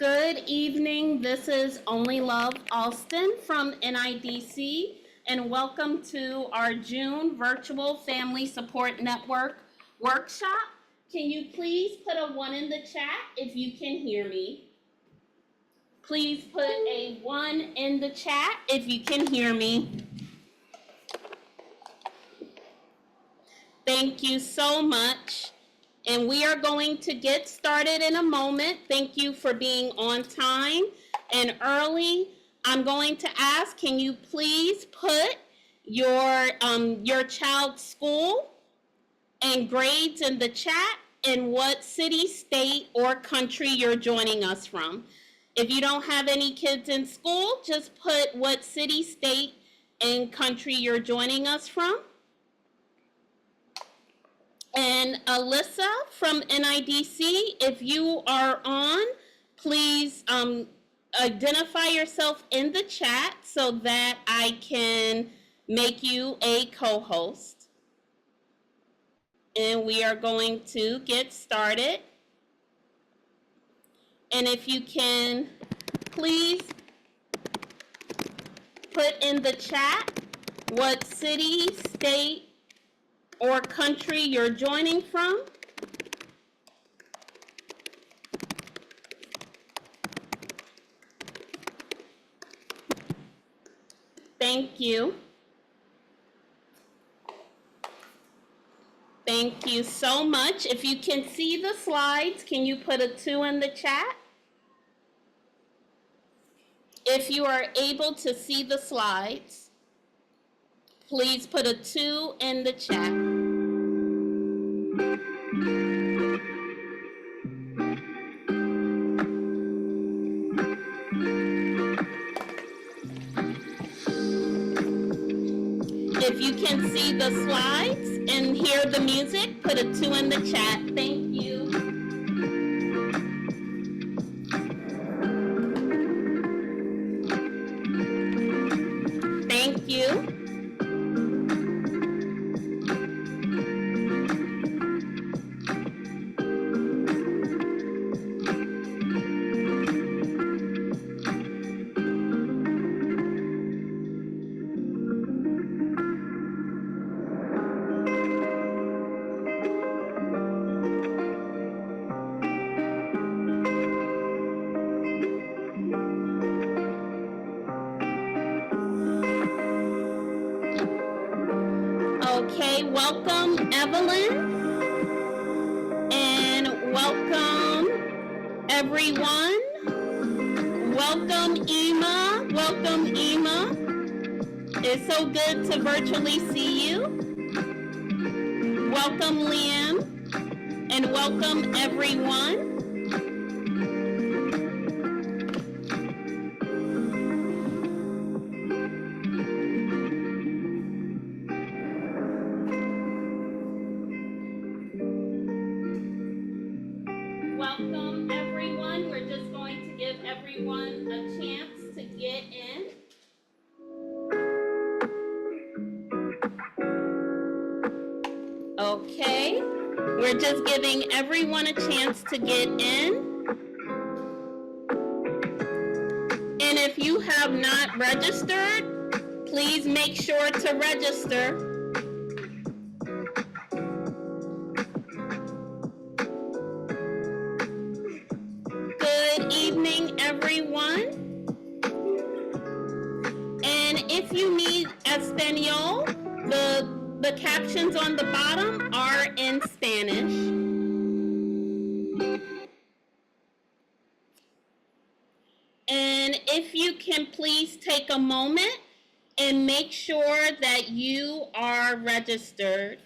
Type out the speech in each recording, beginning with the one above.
Good evening. This is Only Love Alston from NIDC, and welcome to our June Virtual Family Support Network workshop. Can you please put a 1 in the chat if you can hear me? Please put a 1 in the chat if you can hear me. Thank you so much. And we are going to get started in a moment. Thank you for being on time and early. I'm going to ask, can you please put your child's school and grades in the chat and what city, state, or country you're joining us from. If you don't have any kids in school, just put what city, state, and country you're joining us from. And Alyssa from NIDC, if you are on, please identify yourself in the chat so that I can make you a co-host. And we are going to get started. And if you can, please put in the chat what city, state, or country you're joining from. Thank you. Thank you so much. If you can see the slides, can you put a 2 in the chat? If you are able to see the slides, please put a 2 in the chat. If you can see the slides and hear the music, put a 2 in the chat. Thank you. Thank you. Okay, welcome Evelyn, and welcome everyone. Welcome Ema, welcome Ema. It's so good to virtually see you. Welcome Liam, and welcome everyone. Welcome everyone. We're just going to give everyone a chance to get in. Okay, we're just giving everyone a chance to get in. And if you have not registered, please make sure to register. Good evening, everyone. And if you need Espanol, the captions on the bottom are in Spanish. And if you can please take a moment and make sure that you are registered.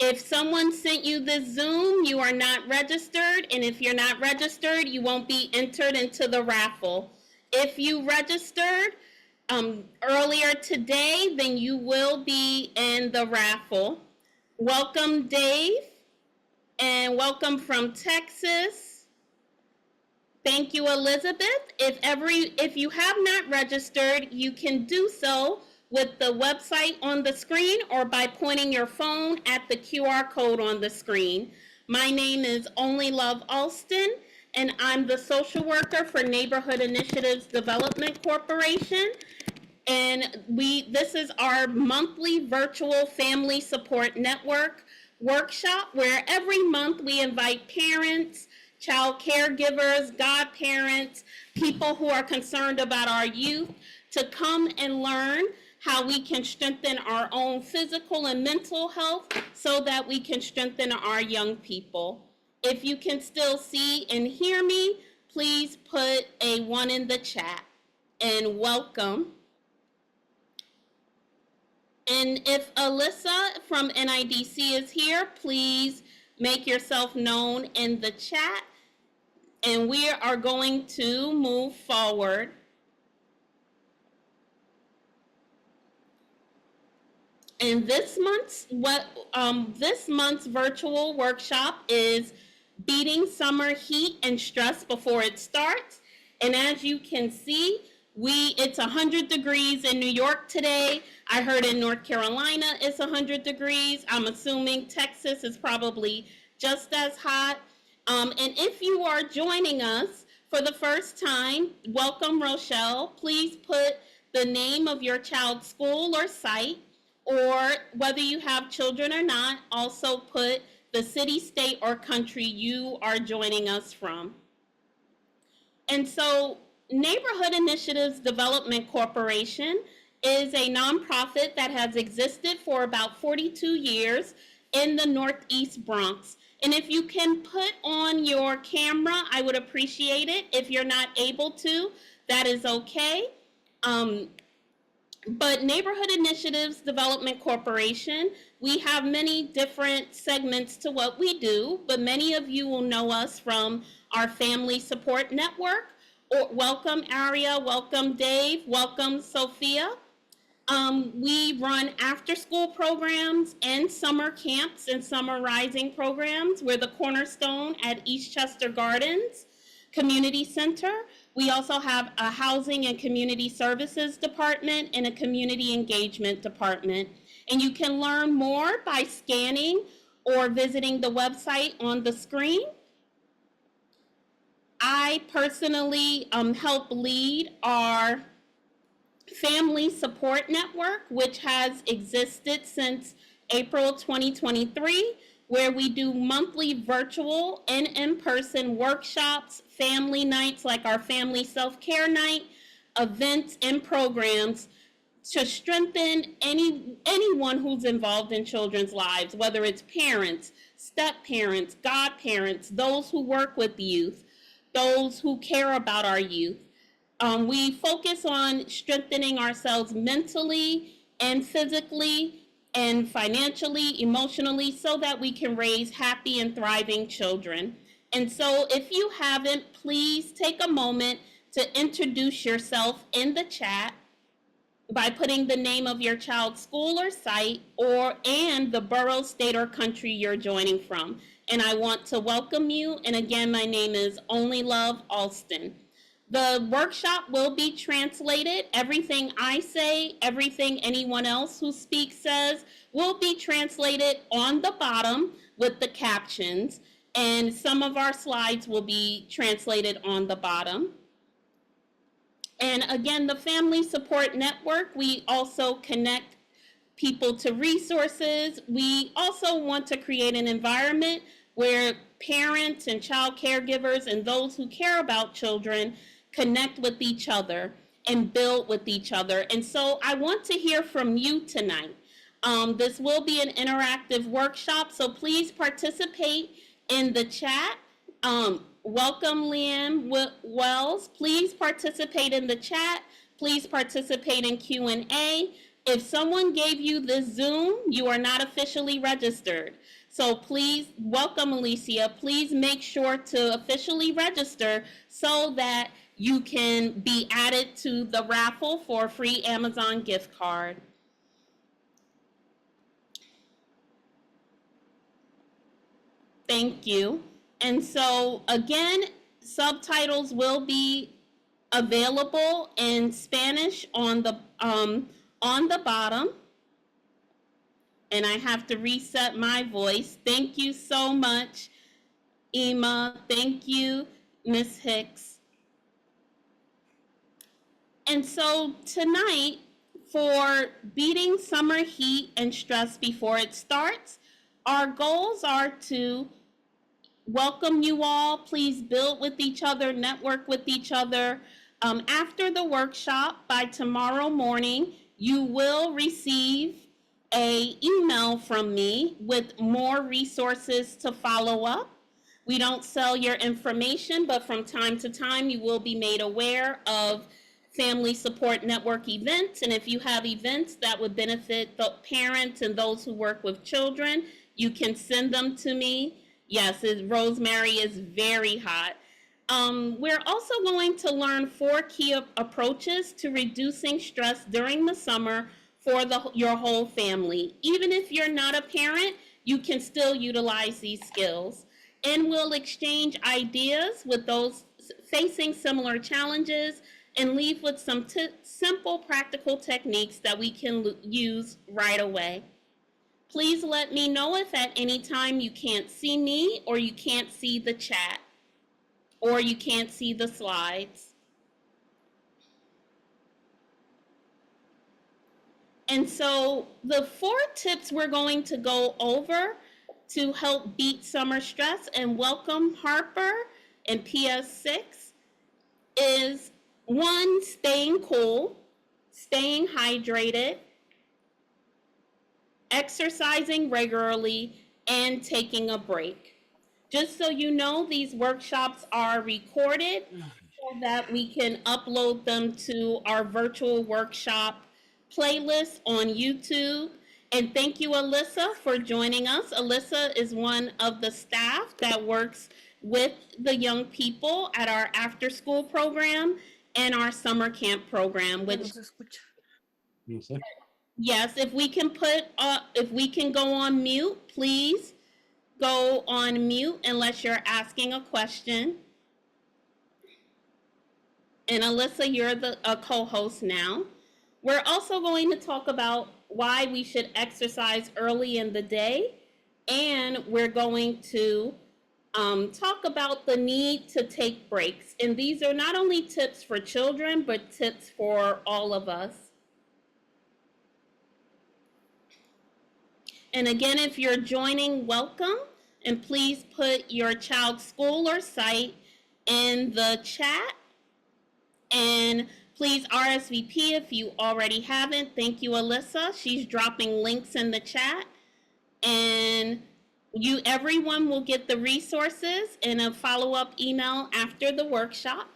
If someone sent you this Zoom, you are not registered, and if you're not registered, you won't be entered into the raffle. If you registered earlier today, then you will be in the raffle. Welcome, Dave, and welcome from Texas. Thank you, Elizabeth. If you have not registered, you can do so with the website on the screen or by pointing your phone at the QR code on the screen. My name is Only Love Alston, and I'm the social worker for Neighborhood Initiatives Development Corporation. And this is our monthly virtual family support network workshop where every month we invite parents, child caregivers, godparents, people who are concerned about our youth to come and learn how we can strengthen our own physical and mental health so that we can strengthen our young people. If you can still see and hear me, please put a 1 in the chat. And welcome. And if Alyssa from NIDC is here, please make yourself known in the chat. And we are going to move forward. And this month's virtual workshop is beating summer heat and stress before it starts. And as you can see, it's 100 degrees in New York today. I heard in North Carolina it's 100 degrees. I'm assuming Texas is probably just as hot. And if you are joining us for the first time, welcome, Rochelle. Please put the name of your child's school or site, or whether you have children or not, also put the city, state, or country you are joining us from. And so Neighborhood Initiatives Development Corporation is a nonprofit that has existed for about 42 years in the Northeast Bronx. And if you can put on your camera, I would appreciate it. If you're not able to, that is okay. But Neighborhood Initiatives Development Corporation, we have many different segments to what we do, but many of you will know us from our Family Support Network. Welcome, Aria. Welcome, Dave. Welcome, Sophia. We run after-school programs and summer camps and summer rising programs. We're the cornerstone at Eastchester Gardens Community Center. We also have a Housing and Community Services Department and a Community Engagement Department. And you can learn more by scanning or visiting the website on the screen. I personally help lead our Family Support Network, which has existed since April 2023, where we do monthly virtual and in-person workshops, family nights like our Family Self-Care Night, events and programs to strengthen anyone who's involved in children's lives, whether it's parents, step-parents, godparents, those who work with youth, those who care about our youth. We focus on strengthening ourselves mentally and physically and financially, emotionally, so that we can raise happy and thriving children. And so if you haven't, please take a moment to introduce yourself in the chat by putting the name of your child's school or site and the borough, state, or country you're joining from. And I want to welcome you. And again, my name is Only Love Alston. The workshop will be translated. Everything I say, everything anyone else who speaks says will be translated on the bottom with the captions. And some of our slides will be translated on the bottom. And again, the Family Support Network, we also connect people to resources. We also want to create an environment where parents and child caregivers and those who care about children connect with each other and build with each other. And so I want to hear from you tonight. This will be an interactive workshop, so please participate in the chat. Welcome, Leanne Wells. Please participate in the chat. Please participate in Q&A. If someone gave you this Zoom, you are not officially registered. So please, welcome, Alicia. Please make sure to officially register so that you can be added to the raffle for a free Amazon gift card. Thank you. And so again, subtitles will be available in Spanish on the bottom. And I have to reset my voice. Thank you so much, Emma. Thank you, Ms. Hicks. And so tonight, for beating summer heat and stress before it starts, our goals are to welcome you all. Please build with each other, network with each other. After the workshop, by tomorrow morning, you will receive a email from me with more resources to follow up. We don't sell your information, but from time to time, you will be made aware of Family Support Network events. And if you have events that would benefit the parents and those who work with children, you can send them to me. Yes, rosemary is very hot. We're also going to learn 4 key approaches to reducing stress during the summer for your whole family. Even if you're not a parent, you can still utilize these skills. And we'll exchange ideas with those facing similar challenges and leave with some simple practical techniques that we can use right away. Please let me know if at any time you can't see me or you can't see the chat or you can't see the slides. And so the 4 tips we're going to go over to help beat summer stress and welcome Harper and PS6 is 1, staying cool, staying hydrated, exercising regularly, and taking a break. Just so you know, these workshops are recorded so that we can upload them to our virtual workshop playlist on YouTube. And thank you, Alyssa, for joining us. Alyssa is one of the staff that works with the young people at our after school program and our summer camp program, which, yes, if we can go on mute, please go on mute unless you're asking a question. And Alyssa, you're a co-host now. We're also going to talk about why we should exercise early in the day, and we're going to talk about the need to take breaks. And these are not only tips for children, but tips for all of us. And again, if you're joining, welcome. And please put your child's school or site in the chat. And please RSVP if you already haven't. Thank you, Alyssa. She's dropping links in the chat. And everyone will get the resources in a follow-up email after the workshop.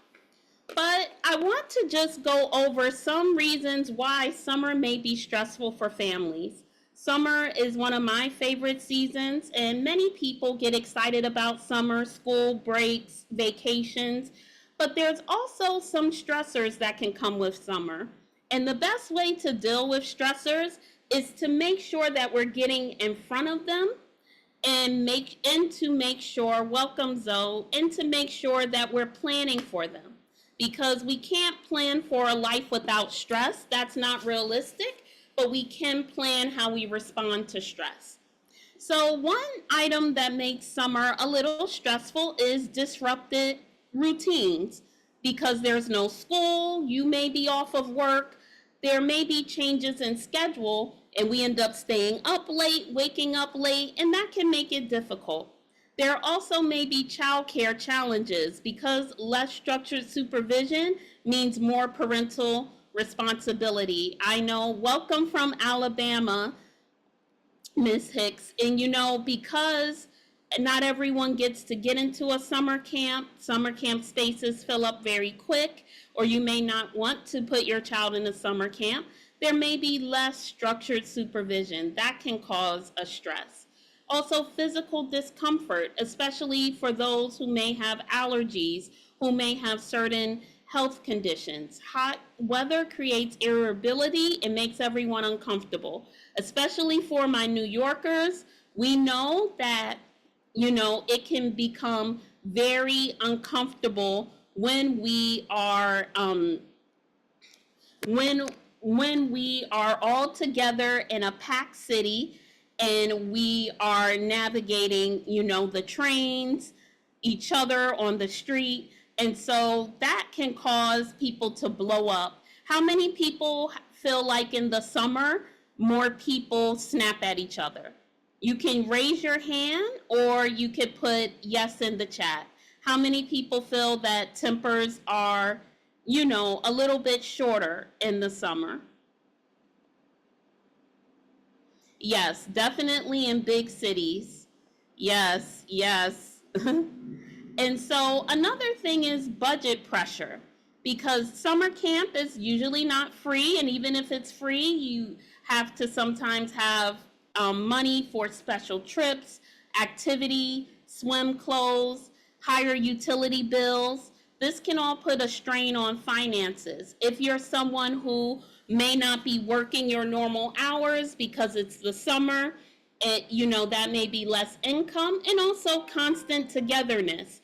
But I want to just go over some reasons why summer may be stressful for families. Summer is one of my favorite seasons, and many people get excited about summer, school breaks, vacations, but there's also some stressors that can come with summer. And the best way to deal with stressors is to make sure that we're getting in front of them and to make sure, welcome Zoe, and to make sure that we're planning for them. Because we can't plan for a life without stress. That's not realistic. But we can plan how we respond to stress. So one item that makes summer a little stressful is disrupted routines. Because there's no school, you may be off of work, there may be changes in schedule, and we end up staying up late, waking up late, and that can make it difficult. There also may be childcare challenges because less structured supervision means more parental responsibility. I know, welcome from Alabama, Ms. Hicks. And because not everyone gets to get into a summer camp spaces fill up very quick, or you may not want to put your child in a summer camp, there may be less structured supervision. That can cause a stress. Also, physical discomfort, especially for those who may have allergies, who may have certain health conditions. Hot weather creates irritability and makes everyone uncomfortable, especially for my New Yorkers. We know that, it can become very uncomfortable when we are when we are all together in a packed city and we are navigating, the trains, each other on the street. And so that can cause people to blow up. How many people feel like in the summer more people snap at each other? You can raise your hand or you could put yes in the chat. How many people feel that tempers are, a little bit shorter in the summer? Yes, definitely in big cities. Yes, yes. And so another thing is budget pressure, because summer camp is usually not free, and even if it's free, you have to sometimes have money for special trips, activity, swim clothes, higher utility bills. This can all put a strain on finances. If you're someone who may not be working your normal hours because it's the summer, that may be less income, and also constant togetherness.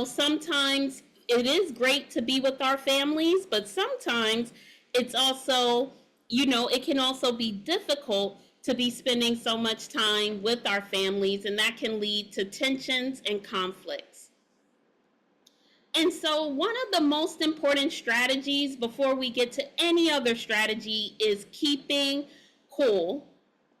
Sometimes it is great to be with our families, but sometimes it's also, it can also be difficult to be spending so much time with our families, and that can lead to tensions and conflicts. And so, one of the most important strategies before we get to any other strategy is keeping cool,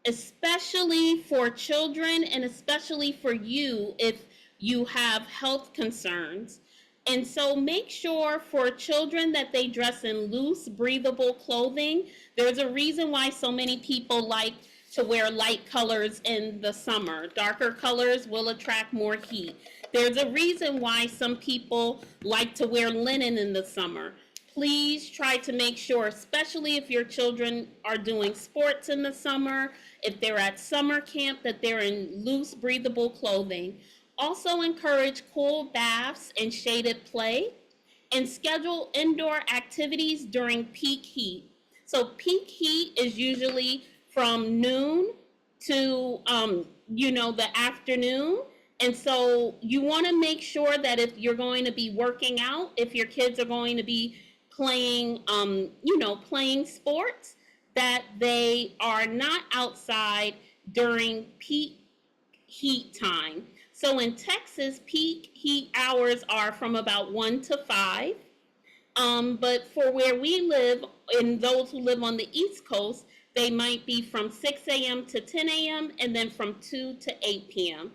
especially for children and especially for you if you have health concerns. And so make sure for children that they dress in loose, breathable clothing. There's a reason why so many people like to wear light colors in the summer. Darker colors will attract more heat. There's a reason why some people like to wear linen in the summer. Please try to make sure, especially if your children are doing sports in the summer, if they're at summer camp, that they're in loose, breathable clothing. Also encourage cool baths and shaded play, and schedule indoor activities during peak heat. So peak heat is usually from noon to the afternoon. And so you want to make sure that if you're going to be working out, if your kids are going to be playing playing sports, that they are not outside during peak heat time. So in Texas, peak heat hours are from about 1 to 5. But for where we live, and those who live on the East Coast, they might be from 6 a.m. to 10 a.m. and then from 2 to 8 p.m.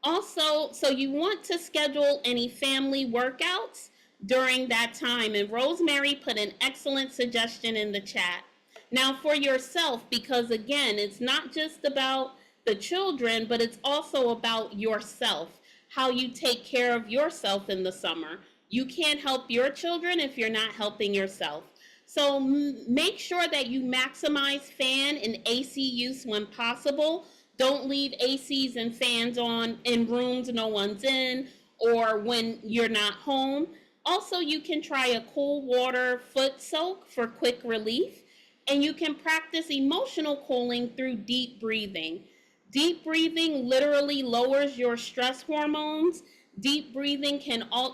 Also, so you want to schedule any family workouts during that time. And Rosemary put an excellent suggestion in the chat. Now, for yourself, because again, it's not just about the children, but it's also about yourself, how you take care of yourself in the summer. You can't help your children if you're not helping yourself. So make sure that you maximize fan and AC use when possible. Don't leave ACs and fans on in rooms no one's in or when you're not home. Also, you can try a cool water foot soak for quick relief, and you can practice emotional cooling through deep breathing. Deep breathing literally lowers your stress hormones. Deep breathing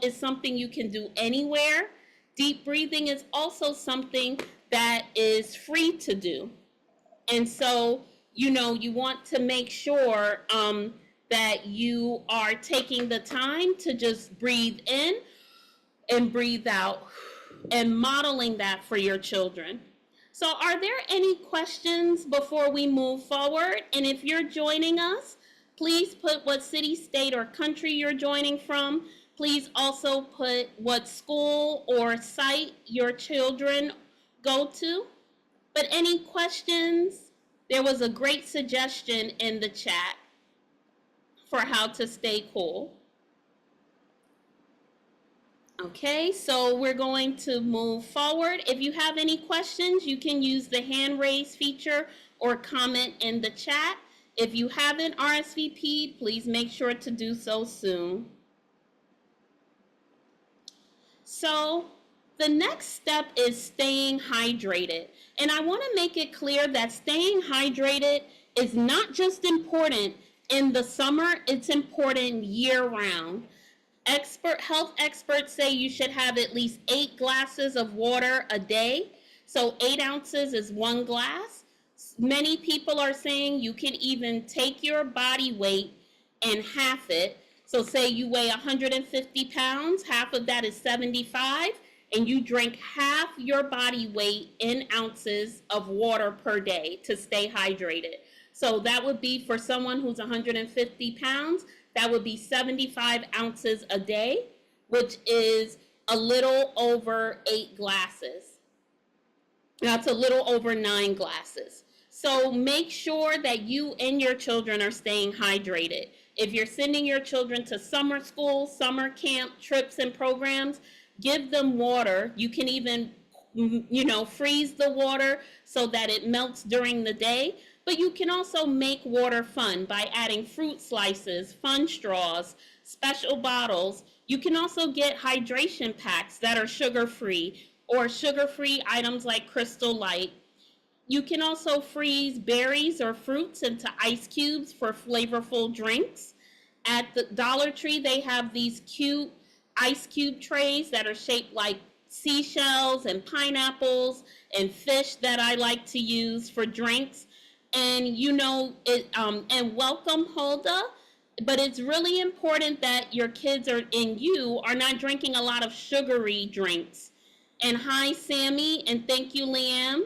is something you can do anywhere. Deep breathing is also something that is free to do. And so, you want to make sure that you are taking the time to just breathe in and breathe out and modeling that for your children. So, are there any questions before we move forward? And if you're joining us, please put what city, state, or country you're joining from. Please also put what school or site your children go to. But any questions? There was a great suggestion in the chat for how to stay cool. Okay, so we're going to move forward. If you have any questions, you can use the hand raise feature or comment in the chat. If you haven't RSVP'd, please make sure to do so soon. So the next step is staying hydrated. And I want to make it clear that staying hydrated is not just important in the summer, it's important year round. Health experts say you should have at least 8 glasses of water a day. So 8 ounces is 1 glass. Many people are saying you can even take your body weight and half it. So say you weigh 150 pounds, half of that is 75, and you drink half your body weight in ounces of water per day to stay hydrated. So that would be for someone who's 150 pounds, that would be 75 ounces a day, which is a little over 8 glasses. That's a little over 9 glasses. So make sure that you and your children are staying hydrated. If you're sending your children to summer school, summer camp, trips, and programs, give them water. You can even, freeze the water so that it melts during the day. But you can also make water fun by adding fruit slices, fun straws, special bottles. You can also get hydration packs that are sugar-free or sugar-free items like Crystal Light. You can also freeze berries or fruits into ice cubes for flavorful drinks. At the Dollar Tree, they have these cute ice cube trays that are shaped like seashells and pineapples and fish that I like to use for drinks. And and welcome, Hulda. But it's really important that your kids are not drinking a lot of sugary drinks. And hi, Sammy, and thank you, Liam.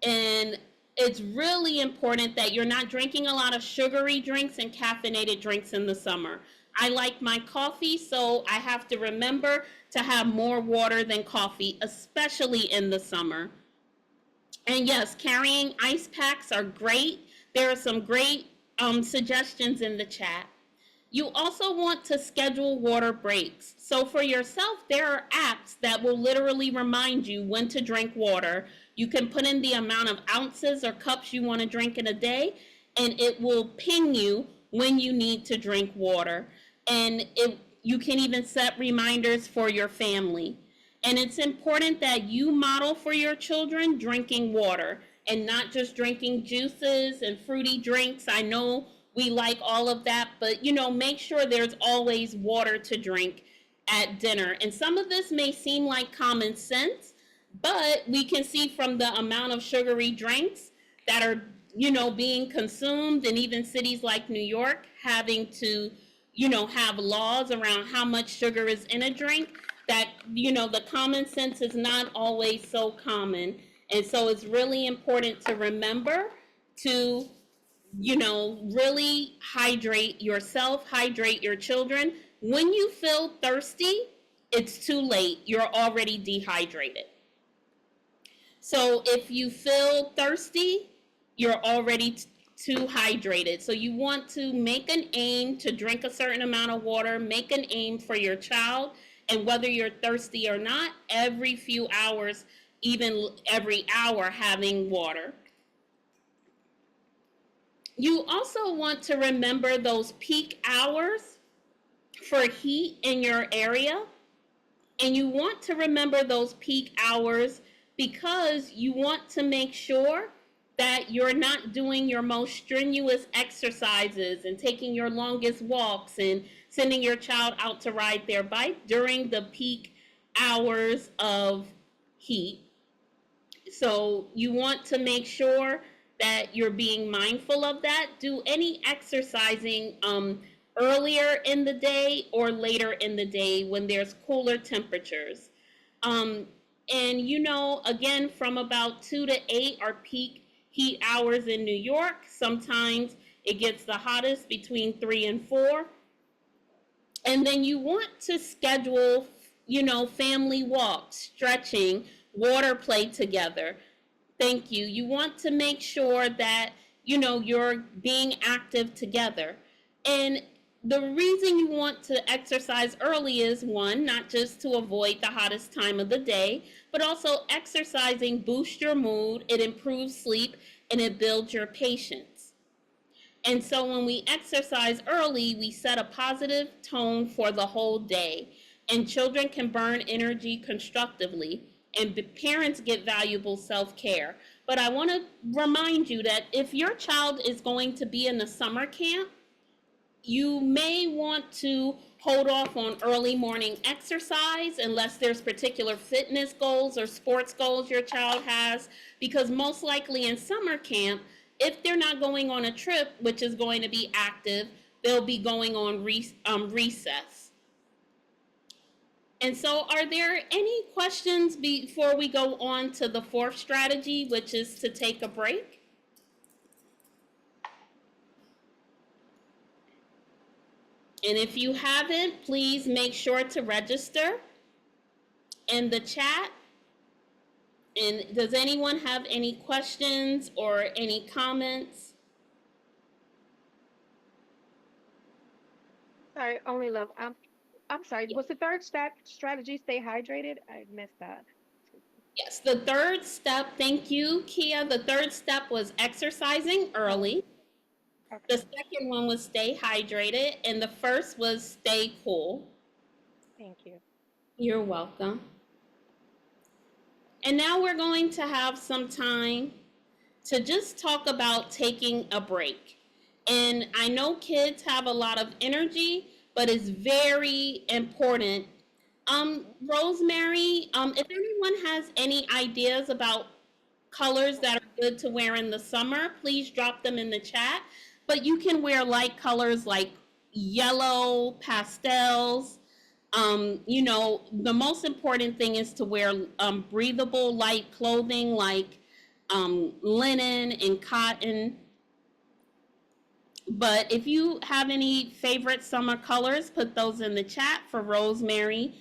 And it's really important that you're not drinking a lot of sugary drinks and caffeinated drinks in the summer. I like my coffee, so I have to remember to have more water than coffee, especially in the summer. And yes, carrying ice packs are great. There are some great suggestions in the chat. You also want to schedule water breaks. So for yourself, there are apps that will literally remind you when to drink water. You can put in the amount of ounces or cups you want to drink in a day, and it will ping you when you need to drink water. And you can even set reminders for your family. And it's important that you model for your children drinking water and not just drinking juices and fruity drinks. I know we like all of that, but make sure there's always water to drink at dinner. And some of this may seem like common sense, but we can see from the amount of sugary drinks that are, being consumed, and even cities like New York having to, have laws around how much sugar is in a drink, that, the common sense is not always so common. And so it's really important to remember to really hydrate yourself, hydrate your children. When you feel thirsty, it's too late. You're already dehydrated. So if you feel thirsty, you're already too hydrated. So you want to make an aim to drink a certain amount of water, make an aim for your child, and whether you're thirsty or not, every few hours, even every hour, having water. You also want to remember those peak hours for heat in your area. And you want to remember those peak hours because you want to make sure that you're not doing your most strenuous exercises and taking your longest walks and sending your child out to ride their bike during the peak hours of heat. So you want to make sure that you're being mindful of that. Do any exercising earlier in the day or later in the day when there's cooler temperatures. And again, from about 2 to 8 are peak heat hours in New York. Sometimes it gets the hottest between 3 and 4. And then you want to schedule, family walks, stretching, water play together. Thank you. You want to make sure that, you're being active together. And the reason you want to exercise early is, one, not just to avoid the hottest time of the day, but also exercising boosts your mood, it improves sleep, and it builds your patience. And so when we exercise early, we set a positive tone for the whole day, and children can burn energy constructively, and the parents get valuable self-care. But I want to remind you that if your child is going to be in a summer camp, you may want to hold off on early morning exercise unless there's particular fitness goals or sports goals your child has, because most likely in summer camp, if they're not going on a trip, which is going to be active, they'll be going on recess. And so, are there any questions before we go on to the fourth strategy, which is to take a break? And if you haven't, please make sure to register in the chat. And does anyone have any questions or any comments? Sorry, only love. I'm sorry. Was the third strategy stay hydrated? I missed that. Yes, the third step, thank you, Kia. The third step was exercising Oh, early. The okay. second one was stay hydrated. And the first was stay cool. Thank you. You're welcome. And now we're going to have some time to just talk about taking a break. And I know kids have a lot of energy, but it's very important. Rosemary, if anyone has any ideas about colors that are good to wear in the summer, please drop them in the chat. But you can wear light colors like yellow, pastels. The most important thing is to wear breathable, light clothing like linen and cotton. But if you have any favorite summer colors, put those in the chat for Rosemary.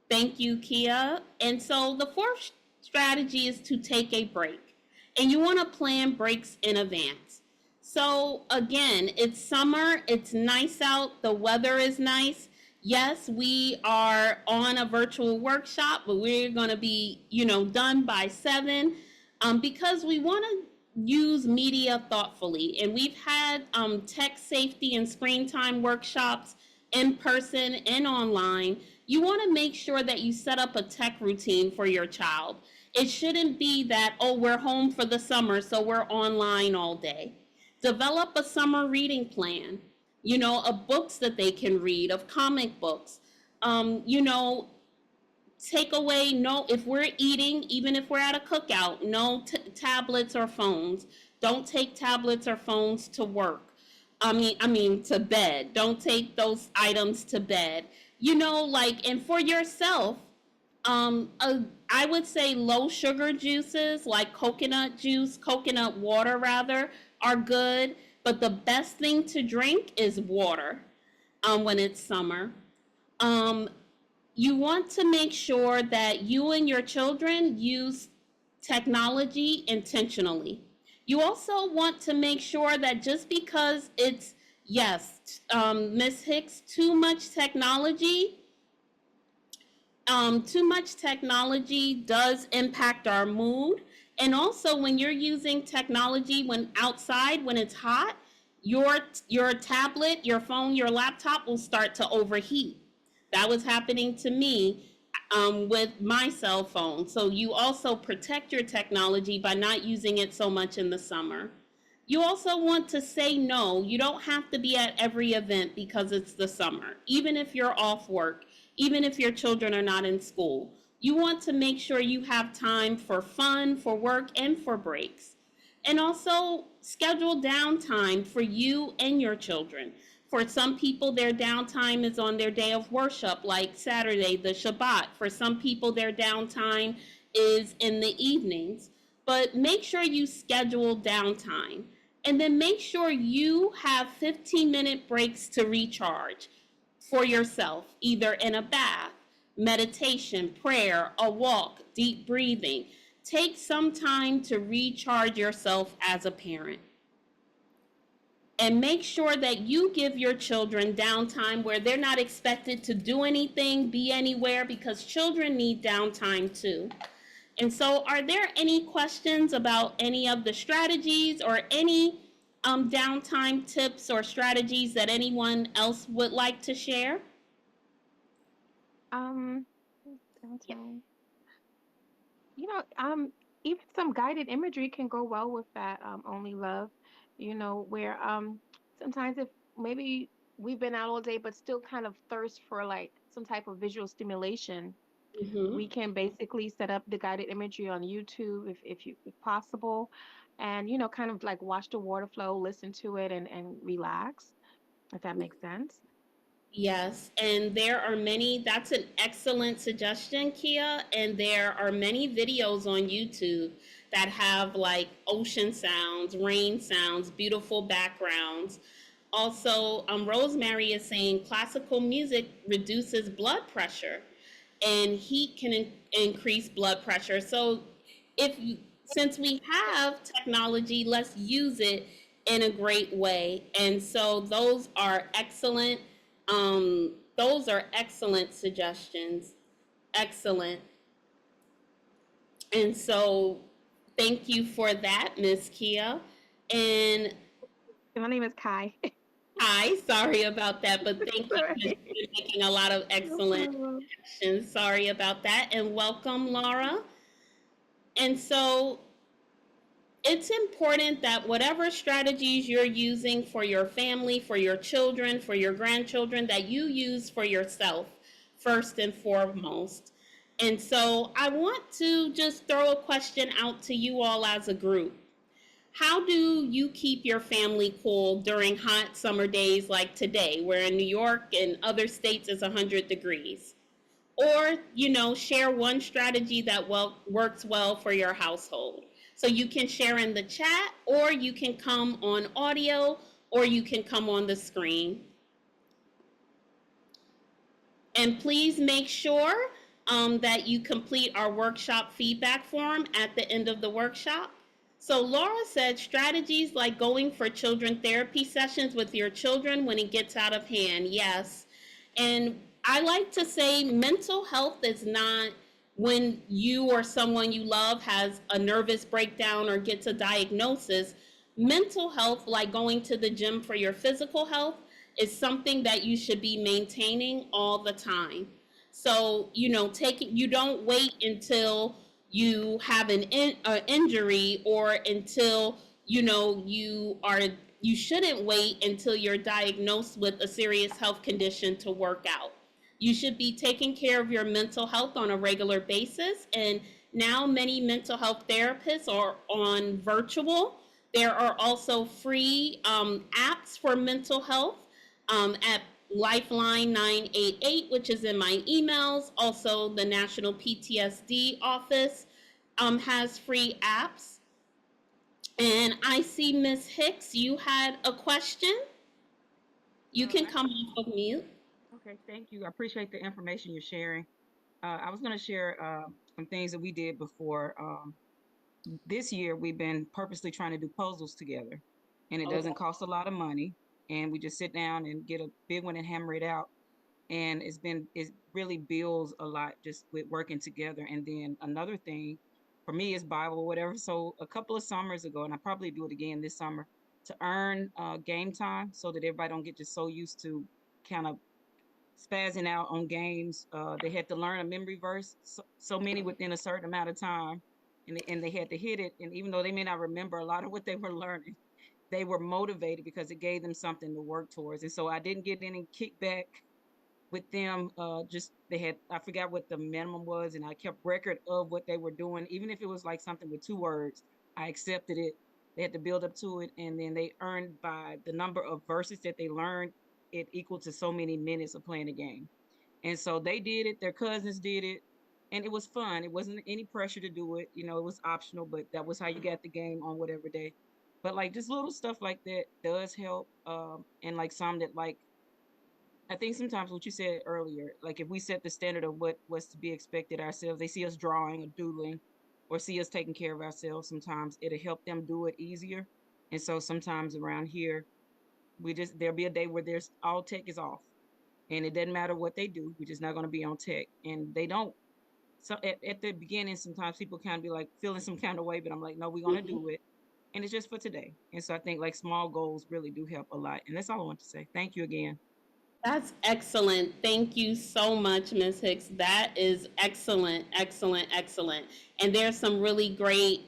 Thank you, Kia. And so the fourth strategy is to take a break. And you want to plan breaks in advance. So again, it's summer, it's nice out, the weather is nice. Yes, we are on a virtual workshop, but we're going to be, done by 7 because we want to use media thoughtfully. And we've had tech safety and screen time workshops in person and online. You want to make sure that you set up a tech routine for your child. It shouldn't be that, oh, we're home for the summer, so we're online all day. Develop a summer reading plan, of books that they can read, of comic books. Um, you know, Take away, no, if we're eating, even if we're at a cookout, no tablets or phones. Don't take tablets or phones to work. I mean to bed. Don't take those items to bed. And for yourself, I would say low sugar juices like coconut juice, coconut water rather, are good. But the best thing to drink is water when it's summer. Um, you want to make sure that you and your children use technology intentionally. You also want to make sure that just because it's, yes, Miss Hicks, too much technology does impact our mood. And also, when you're using technology when outside, when it's hot, your tablet, your phone, your laptop will start to overheat. That was happening to me with my cell phone. So you also protect your technology by not using it so much in the summer. You also want to say no. You don't have to be at every event because it's the summer, even if you're off work, even if your children are not in school. You want to make sure you have time for fun, for work, and for breaks. And also schedule downtime for you and your children. For some people, their downtime is on their day of worship, like Saturday, the Shabbat. For some people, their downtime is in the evenings. But make sure you schedule downtime. And then make sure you have 15-minute breaks to recharge for yourself, either in a bath, meditation, prayer, a walk, deep breathing. Take some time to recharge yourself as a parent. And make sure that you give your children downtime where they're not expected to do anything, be anywhere, because children need downtime too. And so, are there any questions about any of the strategies or any downtime tips or strategies that anyone else would like to share? Um, Downtown. You know, even some guided imagery can go well with that. Only love. Where sometimes if maybe we've been out all day but still kind of thirst for like some type of visual stimulation, we Mm-hmm. can basically set up the guided imagery on YouTube if possible, and kind of like watch the water flow, listen to it, and relax. if that makes sense. Yes, and there are many, that's an excellent suggestion, Kia. And there are many videos on YouTube that have like ocean sounds, rain sounds, beautiful backgrounds. Also, Rosemary is saying classical music reduces blood pressure and heat can increase blood pressure. So, if since we have technology, let's use it in a great way. And so, those are excellent suggestions. Excellent. And so, thank you for that, Miss Kia. And My name is Kai. hi, sorry about that, but thank you because Sorry. you've been making a lot of No excellent problem. suggestions. Sorry about that, and welcome, Laura. And so, it's important that whatever strategies you're using for your family, for your children, for your grandchildren, that you use for yourself first and foremost. And so I want to just throw a question out to you all as a group. How do you keep your family cool during hot summer days like today, where in New York and other states it's 100 degrees? Or share one strategy that works well for your household. So you can share in the chat, or you can come on audio, or you can come on the screen. And please make sure that you complete our workshop feedback form at the end of the workshop. So Laura said strategies like going for children therapy sessions with your children when it gets out of hand. Yes. And I like to say mental health is not when you or someone you love has a nervous breakdown or gets a diagnosis. Mental health, like going to the gym for your physical health, is something that you should be maintaining all the time. So, you don't wait until you have an injury, or until, you shouldn't wait until you're diagnosed with a serious health condition to work out. You should be taking care of your mental health on a regular basis. And now many mental health therapists are on virtual. There are also free apps for mental health at Lifeline 988, which is in my emails. Also, the National PTSD Office has free apps. And I see Miss Hicks, you had a question. You can I come off of mute. Okay, thank you. I appreciate the information you're sharing. I was going to share some things that we did before. This year, we've been purposely trying to do puzzles together, and it Okay. doesn't cost a lot of money. And we just sit down and get a big one and hammer it out. And it really builds a lot just with working together. And then another thing for me is Bible or whatever. So a couple of summers ago, and I probably do it again this summer, to earn game time so that everybody don't get just so used to kind of spazzing out on games. They had to learn a memory verse, so many within a certain amount of time, and they had to hit it. And even though they may not remember a lot of what they were learning, they were motivated because it gave them something to work towards. And so I didn't get any kickback with them. Just they had, I forgot what the minimum was, and I kept record of what they were doing, even if it was like something with 2 words. I accepted it. They had to build up to it, and then they earned by the number of verses that they learned. It equal to so many minutes of playing the game. And so they did it. Their cousins did it, and it was fun. It wasn't any pressure to do it. It was optional, but that was how you got the game on whatever day. But like just little stuff like that does help. And like some that like I think sometimes what you said earlier, like if we set the standard of what was to be expected ourselves, they see us drawing or doodling or see us taking care of ourselves, sometimes it'll help them do it easier. And so sometimes around here, there'll be a day where there's all tech is off and it doesn't matter what they do. We're just not going to be on tech. And they don't. So at the beginning, sometimes people kind of be like feeling some kind of way, but I'm like, no, we're going to do it. And it's just for today. And so I think like small goals really do help a lot. And that's all I want to say. Thank you again. That's excellent. Thank you so much, Ms. Hicks. That is excellent, excellent, excellent. And there's some really great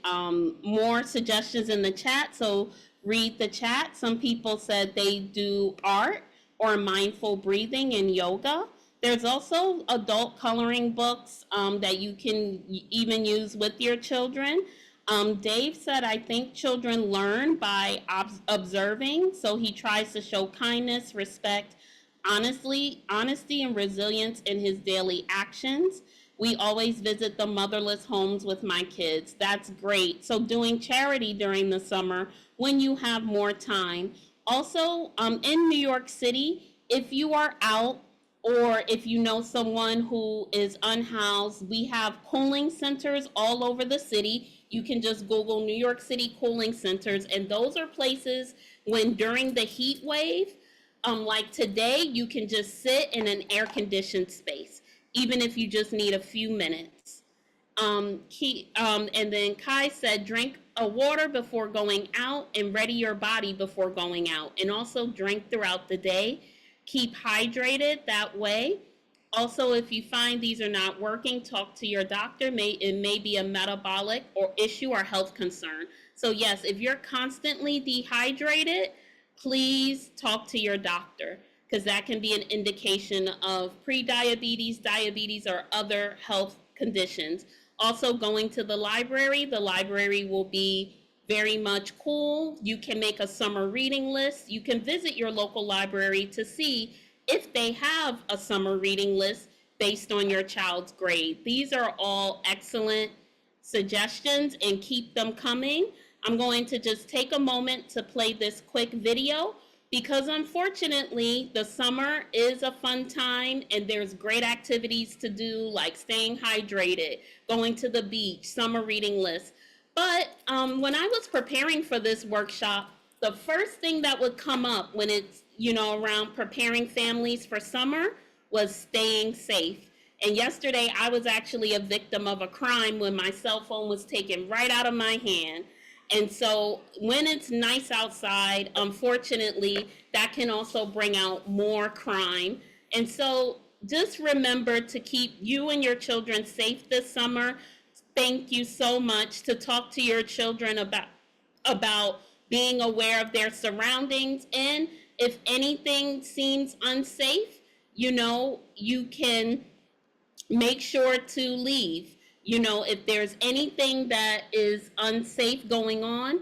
more suggestions in the chat. So read the chat. Some people said they do art or mindful breathing and yoga. There's also adult coloring books that you can even use with your children. Dave said, I think children learn by observing, so he tries to show kindness, respect, honesty, and resilience in his daily actions. We always visit the motherless homes with my kids. That's great. So, doing charity during the summer when you have more time. Also, in New York City, if you are out or if you know someone who is unhoused, we have cooling centers all over the city. You can just Google New York City cooling centers, and those are places when during the heat wave, like today, you can just sit in an air conditioned space, even if you just need a few minutes. And then Kai said, drink a water before going out and ready your body before going out. And also drink throughout the day. Keep hydrated that way. Also, if you find these are not working, talk to your doctor. It may be a metabolic or issue or health concern. So yes, if you're constantly dehydrated, please talk to your doctor because that can be an indication of prediabetes, diabetes, or other health conditions. Also, going to the library will be very much cool. You can make a summer reading list. You can visit your local library to see if they have a summer reading list based on your child's grade. These are all excellent suggestions and keep them coming. I'm going to just take a moment to play this quick video because unfortunately the summer is a fun time and there's great activities to do like staying hydrated, going to the beach, summer reading lists. But when I was preparing for this workshop, the first thing that would come up when it's, around preparing families for summer was staying safe. And yesterday I was actually a victim of a crime when my cell phone was taken right out of my hand. And so when it's nice outside, unfortunately, that can also bring out more crime. And so just remember to keep you and your children safe this summer. Thank you so much to talk to your children about being aware of their surroundings, and if anything seems unsafe, you can make sure to leave. If there's anything that is unsafe going on,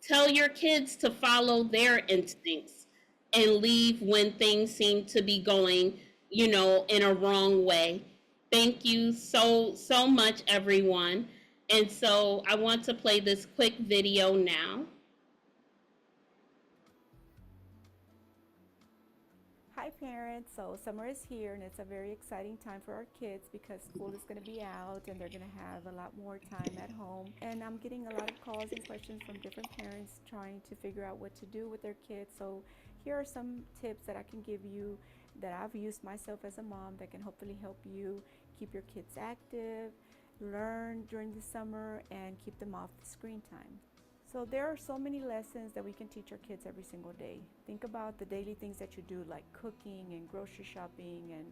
tell your kids to follow their instincts and leave when things seem to be going, in a wrong way. Thank you so much, everyone. And so I want to play this quick video now. Hi parents, so summer is here and it's a very exciting time for our kids because school is going to be out and they're going to have a lot more time at home. And I'm getting a lot of calls and questions from different parents trying to figure out what to do with their kids. So here are some tips that I can give you that I've used myself as a mom that can hopefully help you keep your kids active, learn during the summer, and keep them off the screen time. So there are so many lessons that we can teach our kids every single day. Think about the daily things that you do, like cooking and grocery shopping and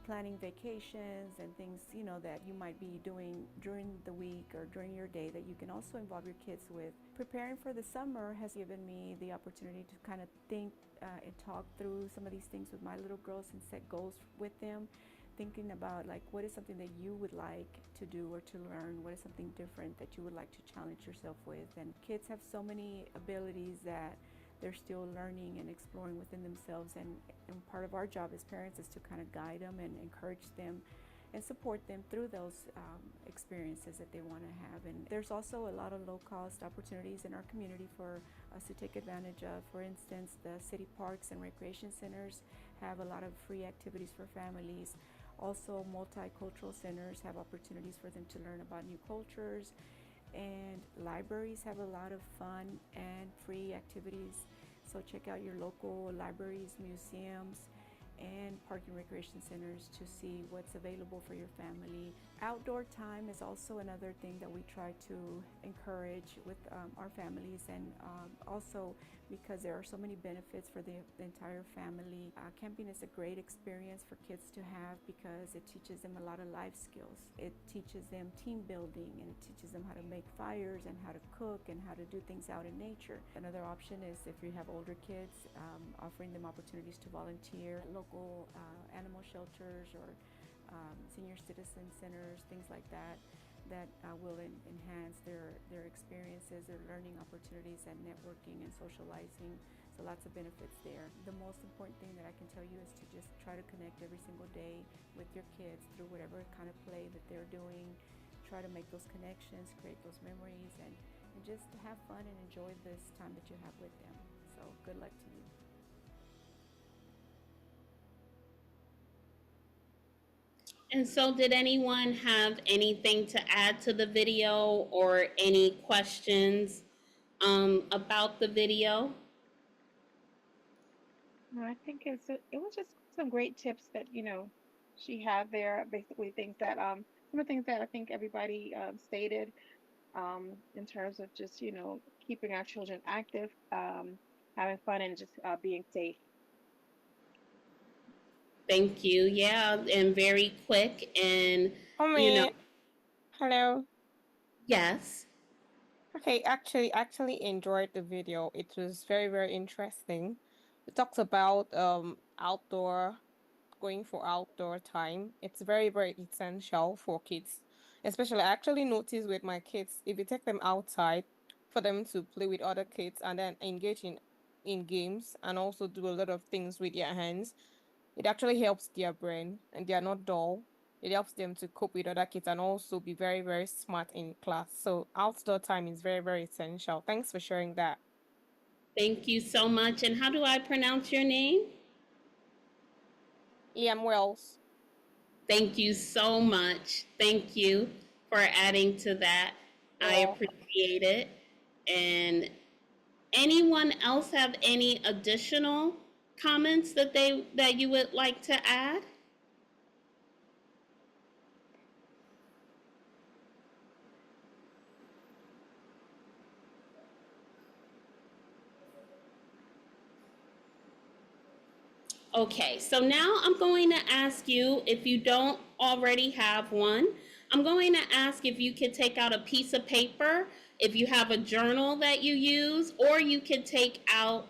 planning vacations and things, that you might be doing during the week or during your day that you can also involve your kids with. Preparing for the summer has given me the opportunity to kind of think and talk through some of these things with my little girls and set goals with them, thinking about like what is something that you would like to do or to learn, what is something different that you would like to challenge yourself with. And kids have so many abilities that they're still learning and exploring within themselves, and part of our job as parents is to kind of guide them and encourage them and support them through those experiences that they want to have. And there's also a lot of low-cost opportunities in our community for us to take advantage of. For instance, the city parks and recreation centers have a lot of free activities for families. Also, multicultural centers have opportunities for them to learn about new cultures, and libraries have a lot of fun and free activities. So check out your local libraries, museums, and park and recreation centers to see what's available for your family. Outdoor time is also another thing that we try to encourage with our families, and also because there are so many benefits for the entire family. Camping is a great experience for kids to have because it teaches them a lot of life skills. It teaches them team building, and it teaches them how to make fires and how to cook and how to do things out in nature. Another option is if you have older kids, offering them opportunities to volunteer at local animal shelters or senior citizen centers, things like that. that will enhance their experiences, their learning opportunities, and networking and socializing. So lots of benefits there. The most important thing that I can tell you is to just try to connect every single day with your kids through whatever kind of play that they're doing. Try to make those connections, create those memories, and just have fun and enjoy this time that you have with them. So good luck to you. And so, did anyone have anything to add to the video or any questions about the video? No, I think it was just some great tips that, she had there. Basically, things that some of the things that I think everybody stated in terms of just, keeping our children active, having fun, and just being safe. Thank you. Yeah, and very quick. And, you know, Mommy, hello. yes. Okay, actually enjoyed the video. It was very, very interesting. It talks about outdoor going for outdoor time. It's very, very essential for kids. Especially I actually notice with my kids, if you take them outside for them to play with other kids and then engage in games and also do a lot of things with their hands, it actually helps their brain and they are not dull. It helps them to cope with other kids and also be very, very smart in class. So outdoor time is very, very essential. Thanks for sharing that. Thank you so much. And how do I pronounce your name? Liam Wells. Thank you so much. Thank you for adding to that. You're I welcome. appreciate it. And anyone else have any additional comments that you would like to add? Okay, so now I'm going to ask you, if you don't already have one, I'm going to ask if you could take out a piece of paper, if you have a journal that you use, or you could take out,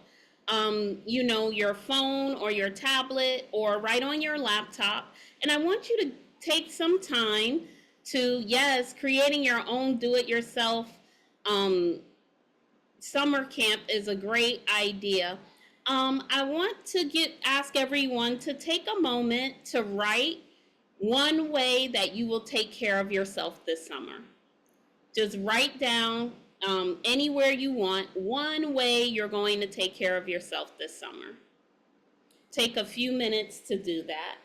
your phone or your tablet or right on your laptop. And I want you to take some time to, yes, creating your own do it yourself summer camp is a great idea. I want to ask everyone to take a moment to write one way that you will take care of yourself this summer. Just write down anywhere you want one way you're going to take care of yourself this summer. Take a few minutes to do that.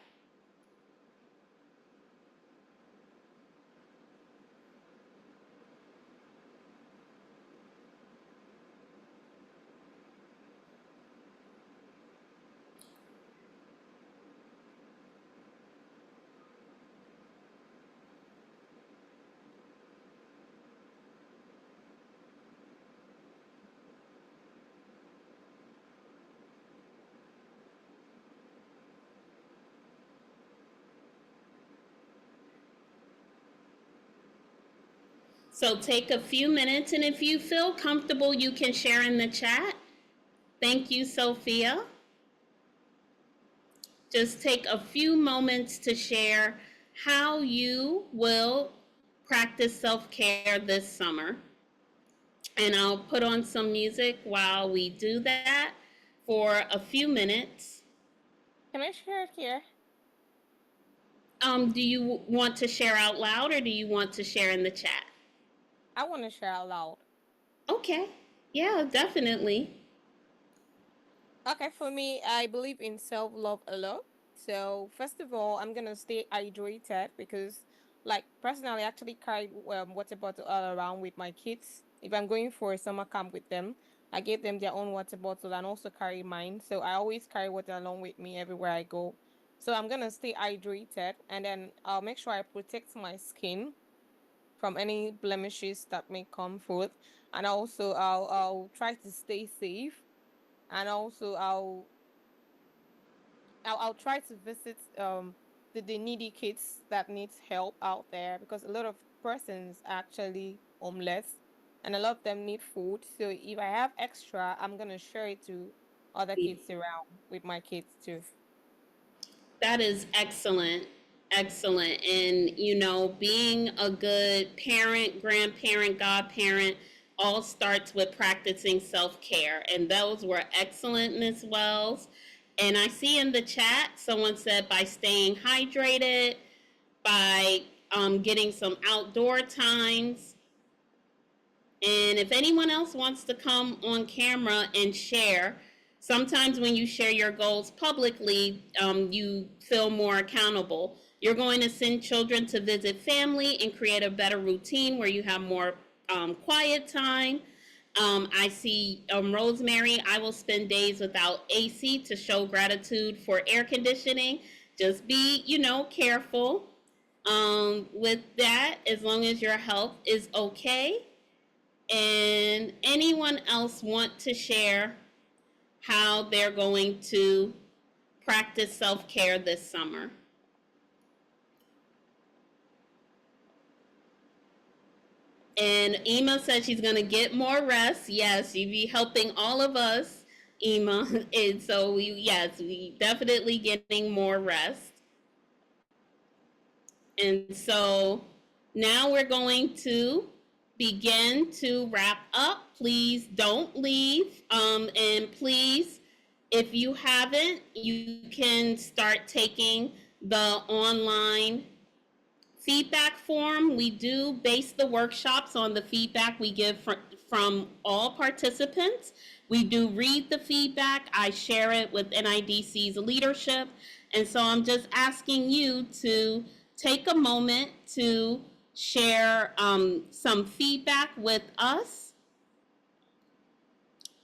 So take a few minutes, and if you feel comfortable, you can share in the chat. Thank you, Sophia. Just take a few moments to share how you will practice self care this summer. And I'll put on some music while we do that for a few minutes. Can I share it here? Do you want to share out loud or do you want to share in the chat? I want to share out loud. Okay. Yeah, definitely. Okay, for me, I believe in self-love a lot. So first of all, I'm gonna stay hydrated because, like, personally, I actually carry water bottle all around with my kids. If I'm going for a summer camp with them, I give them their own water bottle and also carry mine. So I always carry water along with me everywhere I go. So I'm gonna stay hydrated, and then I'll make sure I protect my skin from any blemishes that may come forth, and also I'll try to stay safe, and also I'll try to visit the needy kids that needs help out there because a lot of persons are actually homeless and a lot of them need food. So if I have extra, I'm gonna share it to other kids around with my kids too. That is excellent. Excellent. And, being a good parent, grandparent, godparent all starts with practicing self care. And those were excellent, Miss Wells. And I see in the chat someone said by staying hydrated, by getting some outdoor times. And if anyone else wants to come on camera and share, sometimes when you share your goals publicly, you feel more accountable. You're going to send children to visit family and create a better routine where you have more quiet time. I see Rosemary, I will spend days without AC to show gratitude for air conditioning. Just be, careful with that as long as your health is okay. And anyone else want to share how they're going to practice self-care this summer? And Ema said she's going to get more rest. Yes, you be helping all of us, Ema. And so we definitely getting more rest. And so now we're going to begin to wrap up. Please don't leave. And please, if you haven't, you can start taking the online feedback form. We do base the workshops on the feedback we give from all participants. We do read the feedback. I share it with NIDC's leadership. And so I'm just asking you to take a moment to share some feedback with us.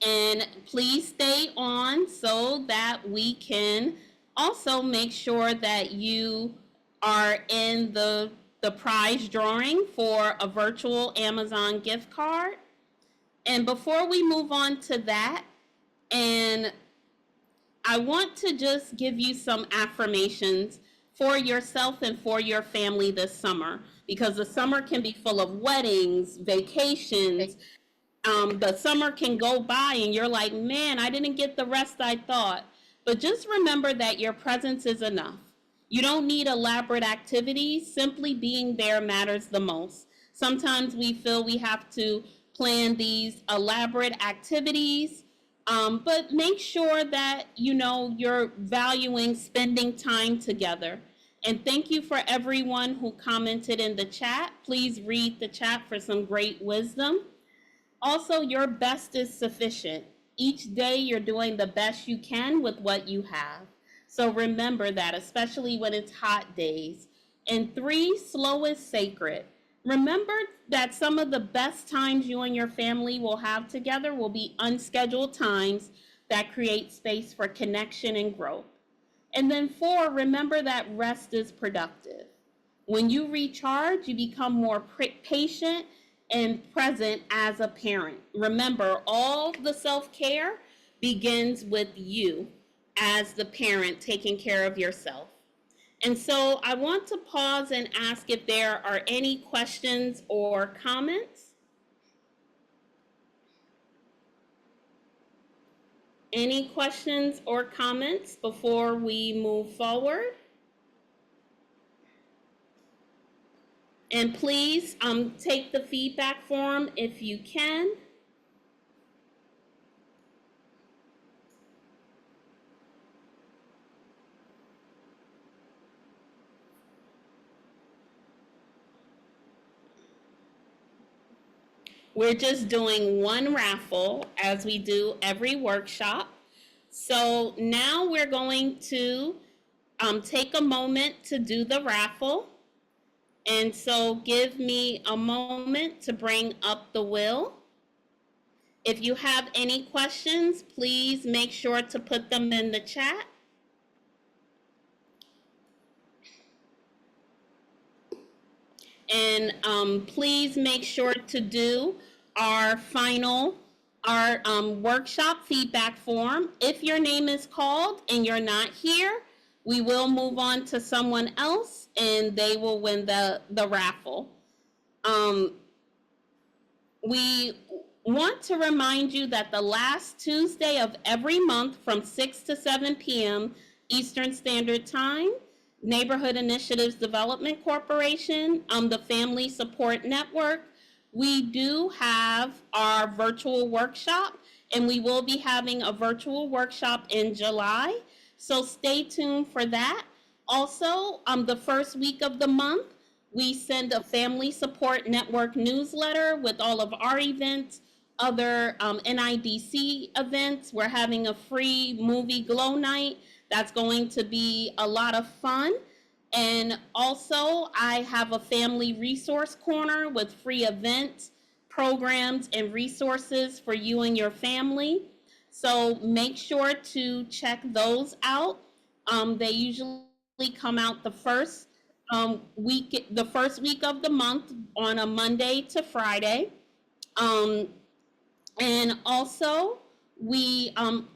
And please stay on so that we can also make sure that you are in the prize drawing for a virtual Amazon gift card. And before we move on to that, and I want to just give you some affirmations for yourself and for your family this summer, because the summer can be full of weddings, vacations. The summer can go by and you're like, man, I didn't get the rest I thought. But just remember that your presence is enough. You don't need elaborate activities. Simply being there matters the most. Sometimes we feel we have to plan these elaborate activities, but make sure that you're valuing spending time together. And thank you for everyone who commented in the chat. Please read the chat for some great wisdom. Also, your best is sufficient. Each day you're doing the best you can with what you have. So remember that, especially when it's hot days. And 3, slow is sacred. Remember that some of the best times you and your family will have together will be unscheduled times that create space for connection and growth. And then 4, remember that rest is productive. When you recharge, you become more patient and present as a parent. Remember, all the self-care begins with you as the parent taking care of yourself. And so I want to pause and ask if there are any questions or comments. Any questions or comments before we move forward? And please take the feedback form if you can. We're just doing one raffle as we do every workshop. So now we're going to take a moment to do the raffle. And so give me a moment to bring up the wheel. If you have any questions, please make sure to put them in the chat. And please make sure to do our workshop feedback form. If your name is called and you're not here, we will move on to someone else and they will win the raffle. We want to remind you that the last Tuesday of every month from 6 to 7 p.m. Eastern Standard Time, Neighborhood Initiatives Development Corporation, the Family Support Network. We do have our virtual workshop, and we will be having a virtual workshop in July. So stay tuned for that. Also, the first week of the month, we send a Family Support Network newsletter with all of our events, other NIDC events. We're having a free movie glow night. That's going to be a lot of fun. And also, I have a family resource corner with free events, programs, and resources for you and your family. So make sure to check those out. They usually come out the first week of the month on a Monday to Friday. Um, and also, we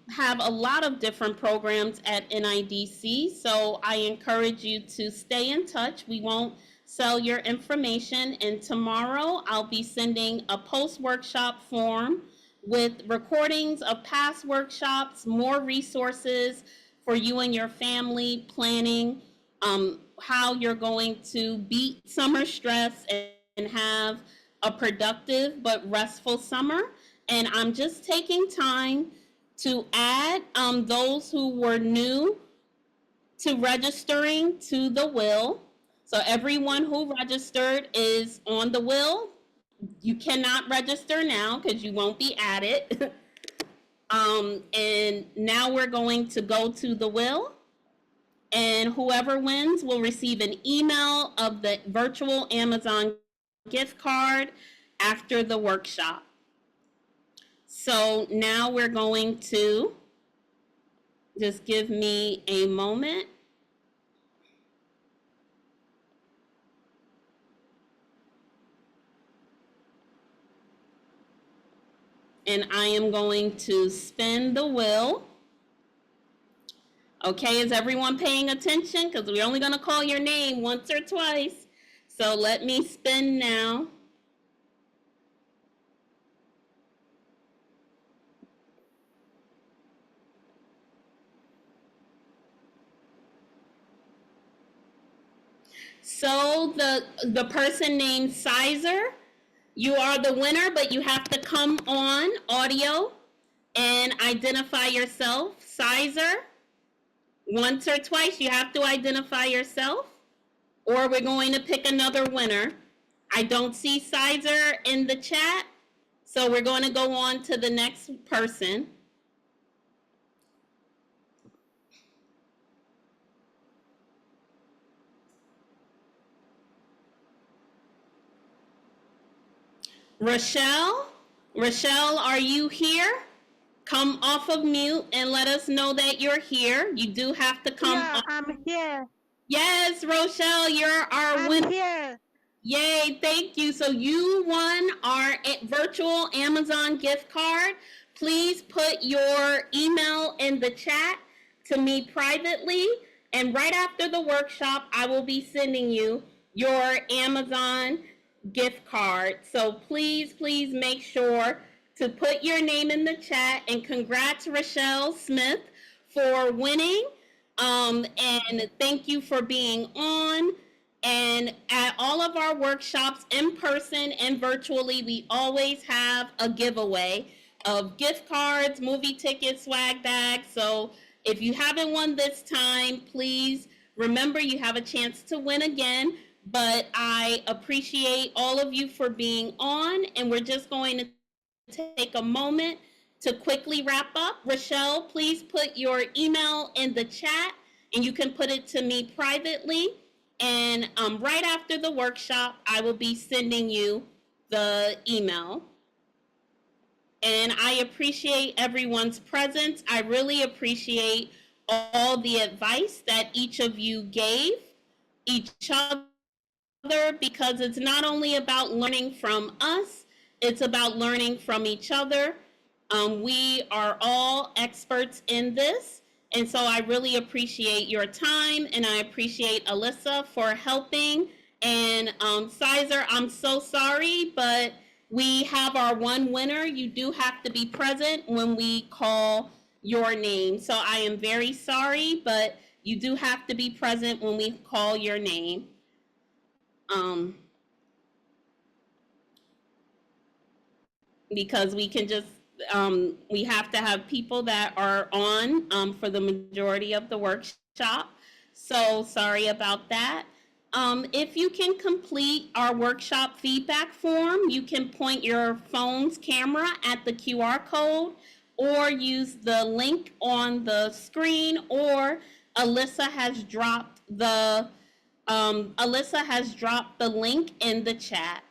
have a lot of different programs at NIDC, so I encourage you to stay in touch. We won't sell your information, and tomorrow I'll be sending a post-workshop form with recordings of past workshops, more resources for you and your family planning, how you're going to beat summer stress and have a productive but restful summer. And I'm just taking time to add those who were new to registering to the will. So everyone who registered is on the will. You cannot register now because you won't be added. And now we're going to go to the will. And whoever wins will receive an email of the virtual Amazon gift card after the workshop. So now we're going to just give me a moment. And I am going to spin the wheel. Okay, is everyone paying attention? Because we're only going to call your name once or twice. So let me spin now. So the person named Sizer, you are the winner, but you have to come on audio and identify yourself. Sizer, once or twice, you have to identify yourself, or we're going to pick another winner. I don't see Sizer in the chat, so we're going to go on to the next person. Rochelle, are you here? Come off of mute and let us know that you're here. You do have to come. Yeah, I'm here. Yes, Rochelle, you're our winner. I'm here. Yay, thank you. So you won our virtual Amazon gift card. Please put your email in the chat to me privately. And right after the workshop, I will be sending you your Amazon gift card. So please, please make sure to put your name in the chat. And congrats, Rochelle Smith, for winning. And thank you for being on. And at all of our workshops, in person and virtually, we always have a giveaway of gift cards, movie tickets, swag bags. So if you haven't won this time, please remember you have a chance to win again. But I appreciate all of you for being on, and we're just going to take a moment to quickly wrap up. Rochelle, please put your email in the chat, and you can put it to me privately. And right after the workshop, I will be sending you the email. And I appreciate everyone's presence. I really appreciate all the advice that each of you gave each other, because it's not only about learning from us, it's about learning from each other. We are all experts in this. And so I really appreciate your time, and I appreciate Alyssa for helping. And Sizer, I'm so sorry, but we have our one winner. You do have to be present when we call your name. So I am very sorry, but You do have to be present when we call your name. Um, because we can just we have to have people that are on for the majority of the workshop. So sorry about that. If you can complete our workshop feedback form, you can point your phone's camera at the QR code or use the link on the screen, or Alyssa has dropped the link in the chat.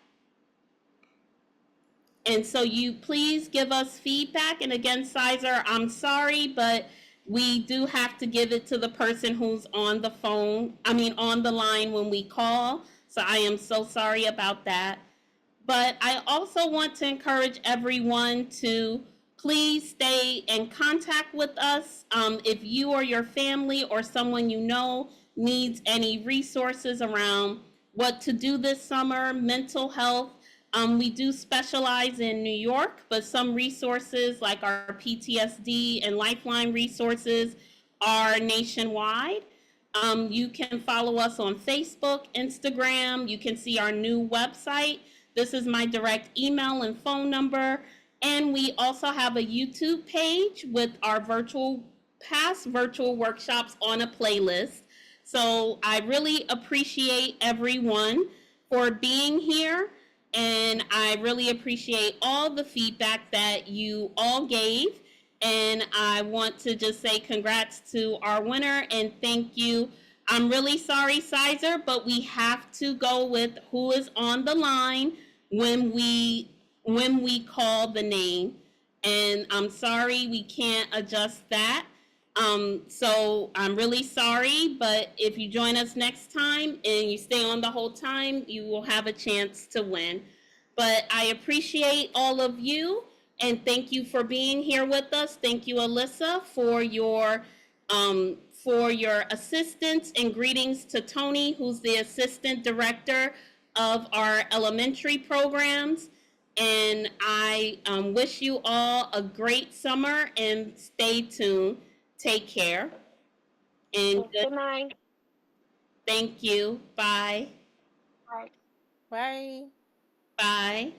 And so you please give us feedback. And again, Sizer, I'm sorry, but we do have to give it to the person who's on the phone, on the line when we call. So I am so sorry about that. But I also want to encourage everyone to please stay in contact with us. If you or your family or someone you know needs any resources around what to do this summer, mental health, we do specialize in New York, but some resources like our PTSD and Lifeline resources are nationwide. You can follow us on Facebook, Instagram. You can see our new website. This is my direct email and phone number. And we also have a YouTube page with our past virtual workshops on a playlist. So I really appreciate everyone for being here. And I really appreciate all the feedback that you all gave. And I want to just say congrats to our winner and thank you. I'm really sorry, Sizer, but we have to go with who is on the line when we call the name. And I'm sorry we can't adjust that. So I'm really sorry, but if you join us next time and you stay on the whole time, you will have a chance to win. But I appreciate all of you and thank you for being here with us. Thank you, Alyssa, for your assistance, and greetings to Tony, who's the assistant director of our elementary programs. And I wish you all a great summer and stay tuned. Take care. And Good night. thank you. Bye. Bye. Bye. Bye.